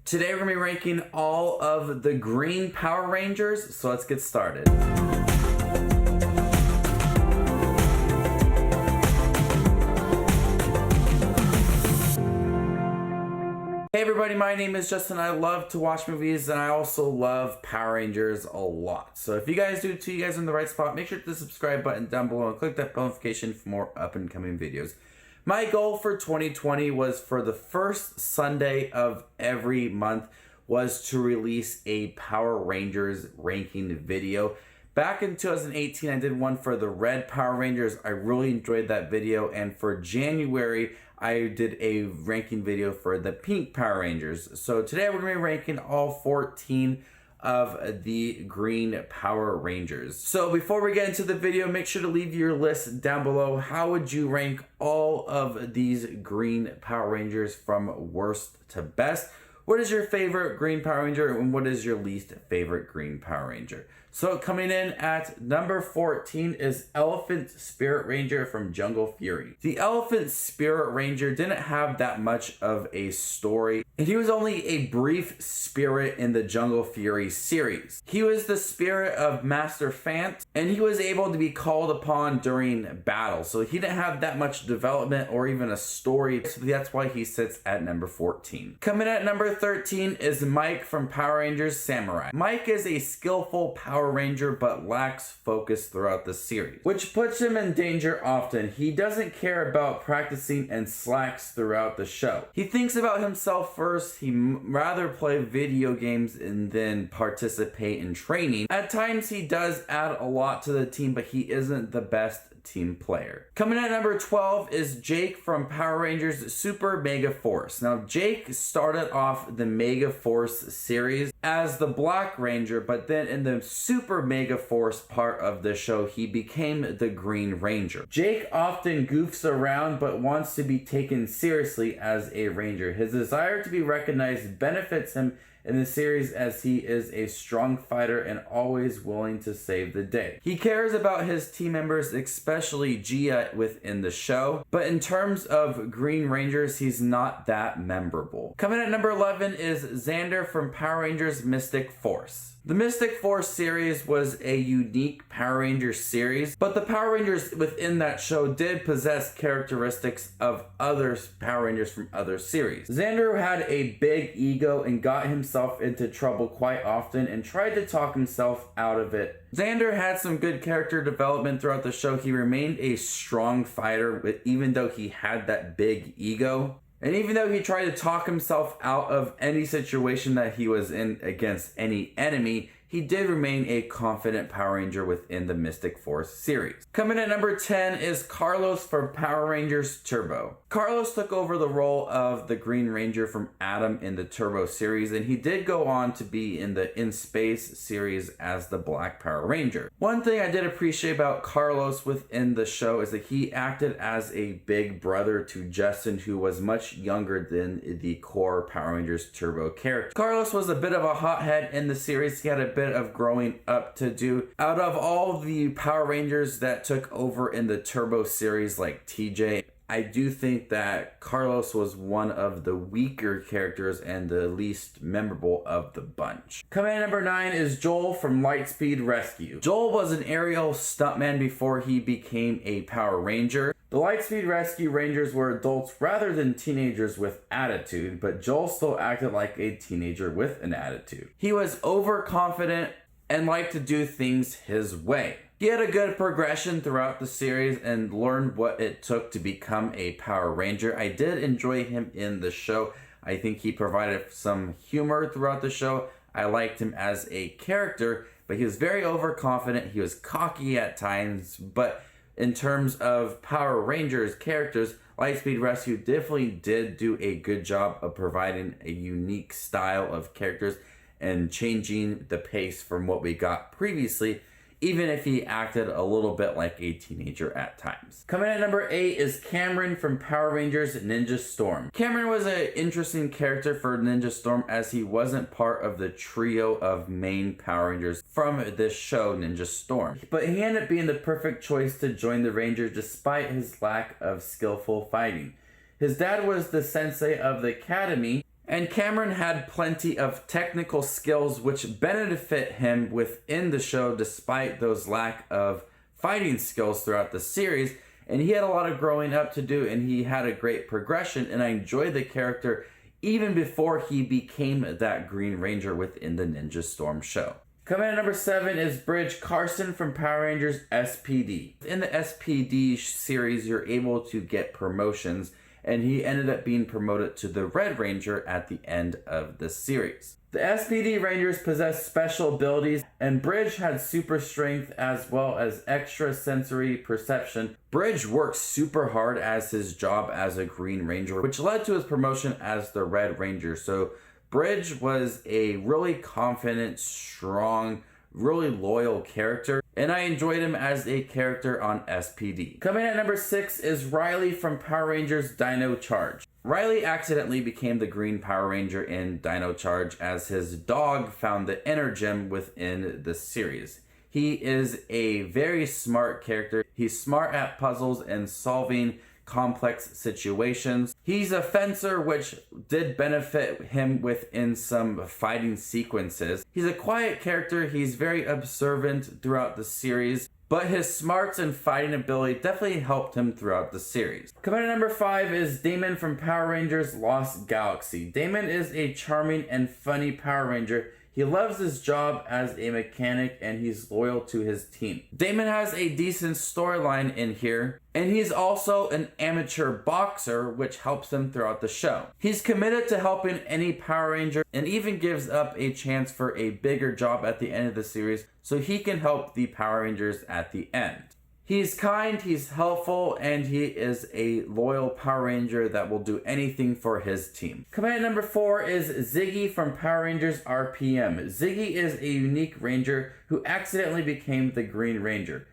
Today we're going to be ranking all of the green Power Rangers, so let's get started. Hey everybody, my name is Justin. I love to watch movies and I also love Power Rangers a lot. So if you guys do too, you guys are in the right spot. Make sure to hit the subscribe button down below and click that bell notification for more up and coming videos. My goal for 2020 was for the first Sunday of every month was to release a Power Rangers ranking video. Back in 2018, I did one for the Red Power Rangers. I really enjoyed that video. And for January, I did a ranking video for the Pink Power Rangers. So today we're going to be ranking all 14 of the green Power Rangers. So before we get into the video, make sure to leave your list down below. How would you rank all of these green Power Rangers from worst to best? What is your favorite green Power Ranger and what is your least favorite green Power Ranger? So coming in at number 14 is Elephant Spirit Ranger from Jungle Fury. The Elephant Spirit Ranger didn't have that much of a story, and he was only a brief spirit in the Jungle Fury series. He was the spirit of Master Fant, and he was able to be called upon during battle, so he didn't have that much development or even a story, so that's why he sits at number 14. Coming at number 13 is Mike from Power Rangers Samurai. Mike is a skillful Power Ranger but lacks focus throughout the series, which puts him in danger often. He doesn't care about practicing and slacks throughout the show. He thinks about himself first. He'd rather play video games and then participate in training. At times he does add a lot to the team, but he isn't the best team player. Coming at number 12 is Jake from Power Rangers Super Mega Force. Now Jake started off the Mega Force series as the Black Ranger, but then in the Super Mega Force part of the show he became the Green Ranger. Jake often goofs around but wants to be taken seriously as a ranger. His desire to be recognized benefits him in the series as he is a strong fighter and always willing to save the day. He cares about his team members, especially Gia within the show, but in terms of Green Rangers, he's not that memorable. Coming at number 11 is Zander from Power Rangers Mystic Force. The Mystic Force series was a unique Power Rangers series, but the Power Rangers within that show did possess characteristics of other Power Rangers from other series. Zander had a big ego and got himself into trouble quite often and tried to talk himself out of it. Zander had some good character development throughout the show. He remained a strong fighter even though he had that big ego. And even though he tried to talk himself out of any situation that he was in against any enemy, he did remain a confident Power Ranger within the Mystic Force series. Coming at number 10 is Carlos from Power Rangers Turbo. Carlos took over the role of the Green Ranger from Adam in the Turbo series, and he did go on to be in the In Space series as the Black Power Ranger. One thing I did appreciate about Carlos within the show is that he acted as a big brother to Justin, who was much younger than the core Power Rangers Turbo character. Carlos was a bit of a hothead in the series. He had a bit of growing up to do. Out of all the Power Rangers that took over in the Turbo series like TJ, I do think that Carlos was one of the weaker characters and the least memorable of the bunch. Coming in at number 9 is Joel from Lightspeed Rescue. Joel was an aerial stuntman before he became a Power Ranger. The Lightspeed Rescue Rangers were adults rather than teenagers with attitude, but Joel still acted like a teenager with an attitude. He was overconfident and liked to do things his way. He had a good progression throughout the series and learned what it took to become a Power Ranger. I did enjoy him in the show. I think he provided some humor throughout the show. I liked him as a character, but he was very overconfident. He was cocky at times, but in terms of Power Rangers characters, Lightspeed Rescue definitely did do a good job of providing a unique style of characters and changing the pace from what we got previously, even if he acted a little bit like a teenager at times. Coming at number 8 is Cameron from Power Rangers Ninja Storm. Cameron was an interesting character for Ninja Storm as he wasn't part of the trio of main Power Rangers from this show, Ninja Storm. But he ended up being the perfect choice to join the Rangers despite his lack of skillful fighting. His dad was the sensei of the academy, And Cameron had plenty of technical skills which benefit him within the show despite those lack of fighting skills throughout the series. And he had a lot of growing up to do, and he had a great progression, and I enjoyed the character even before he became that Green Ranger within the Ninja Storm show. Coming at number 7 is Bridge Carson from Power Rangers SPD. In the SPD series, you're able to get promotions, and he ended up being promoted to the Red Ranger at the end of the series. The SPD Rangers possess special abilities, and Bridge had super strength as well as extra sensory perception. Bridge worked super hard as his job as a Green Ranger, which led to his promotion as the Red Ranger. So Bridge was a really confident, strong, really loyal character, and I enjoyed him as a character on SPD. Coming at number 6 is Riley from Power Rangers Dino Charge. Riley accidentally became the Green Power Ranger in Dino Charge as his dog found the Inner Gem within the series. He is a very smart character. He's smart at puzzles and solving complex situations. He's a fencer, which did benefit him within some fighting sequences. He's a quiet character. He's very observant throughout the series, but his smarts and fighting ability definitely helped him throughout the series. Coming at number 5 is Damon from Power Rangers Lost Galaxy. Damon is a charming and funny Power Ranger. He loves his job as a mechanic, and he's loyal to his team. Damon has a decent storyline in here, and he's also an amateur boxer, which helps him throughout the show. He's committed to helping any Power Ranger, and even gives up a chance for a bigger job at the end of the series so he can help the Power Rangers at the end. He's kind, he's helpful, and he is a loyal Power Ranger that will do anything for his team. Coming at number 4 is Ziggy from Power Rangers RPM. Ziggy is a unique ranger who accidentally became the Green Ranger.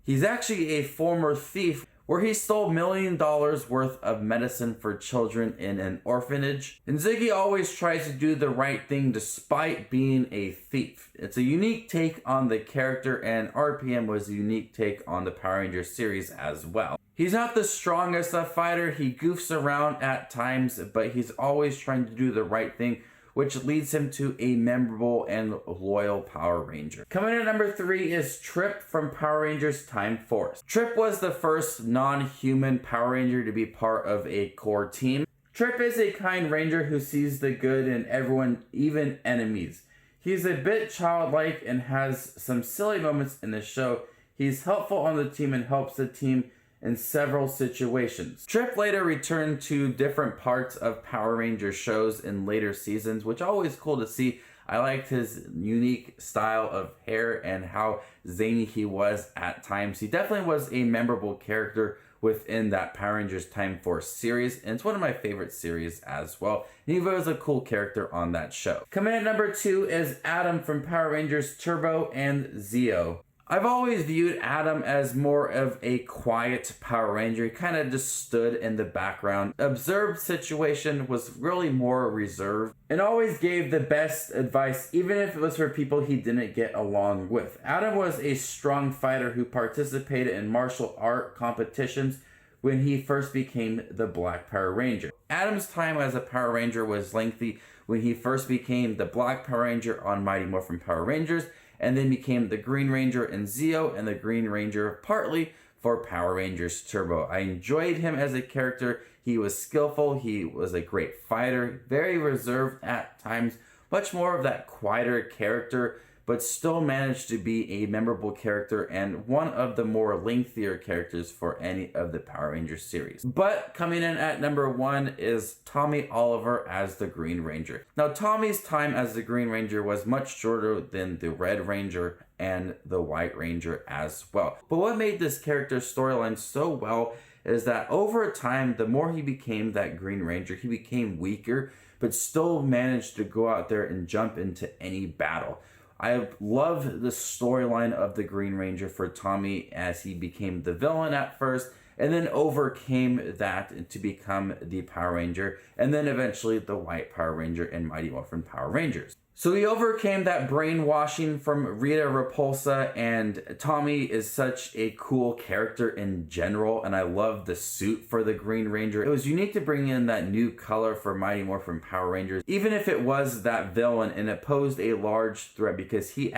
He's actually a former thief where he stole $1 million worth of medicine for children in an orphanage. And Ziggy always tries to do the right thing despite being a thief. It's a unique take on the character, and RPM was a unique take on the Power Rangers series as well. He's not the strongest of fighter, he goofs around at times, but he's always trying to do the right thing, which leads him to a memorable and loyal Power Ranger. Coming in at number 3 is Tripp from Power Rangers Time Force. Tripp was the first non-human Power Ranger to be part of a core team. Tripp is a kind ranger who sees the good in everyone, even enemies. He's a bit childlike and has some silly moments in the show. He's helpful on the team and helps the team in several situations. Tripp later returned to different parts of Power Rangers shows in later seasons, which is always cool to see. I liked his unique style of hair and how zany he was at times. He definitely was a memorable character within that Power Rangers Time Force series, and it's one of my favorite series as well. And he was a cool character on that show. Coming at number 2 is Adam from Power Rangers Turbo and Zeo. I've always viewed Adam as more of a quiet Power Ranger. He kind of just stood in the background. Observed situation, was really more reserved, and always gave the best advice, even if it was for people he didn't get along with. Adam was a strong fighter who participated in martial art competitions when he first became the Black Power Ranger. Adam's time as a Power Ranger was lengthy when he first became the Black Power Ranger on Mighty Morphin Power Rangers, and then became the Green Ranger in Zeo and the Green Ranger partly for Power Rangers Turbo. I enjoyed him as a character. He was skillful, he was a great fighter, very reserved at times, much more of that quieter character, but still managed to be a memorable character and one of the more lengthier characters for any of the Power Rangers series. But coming in at number 1 is Tommy Oliver as the Green Ranger. Now, Tommy's time as the Green Ranger was much shorter than the Red Ranger and the White Ranger as well. But what made this character's storyline so well is that over time, the more he became that Green Ranger, he became weaker, but still managed to go out there and jump into any battle. I love the storyline of the Green Ranger for Tommy as he became the villain at first, and then overcame that to become the Power Ranger, and then eventually the White Power Ranger in Mighty Morphin Power Rangers. So he overcame that brainwashing from Rita Repulsa, and Tommy is such a cool character in general, and I love the suit for the Green Ranger. It was unique to bring in that new color for Mighty Morphin Power Rangers, even if it was that villain, and it posed a large threat because he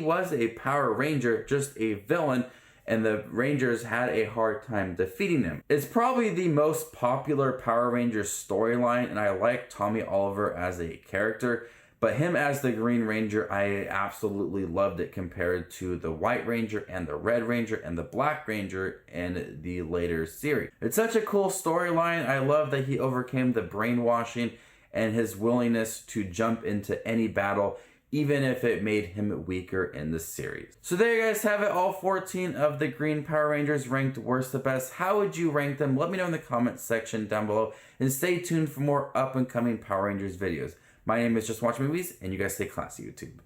was a Power Ranger, just a villain, and the Rangers had a hard time defeating him. It's probably the most popular Power Rangers storyline, and I like Tommy Oliver as a character, but him as the Green Ranger, I absolutely loved it compared to the White Ranger and the Red Ranger and the Black Ranger in the later series. It's such a cool storyline. I love that he overcame the brainwashing and his willingness to jump into any battle, even if it made him weaker in the series. So there you guys have it, all 14 of the Green Power Rangers ranked worst to best. How would you rank them? Let me know in the comments section down below, and stay tuned for more up and coming Power Rangers videos. My name is Just Watch Movies, and you guys stay classy, YouTube.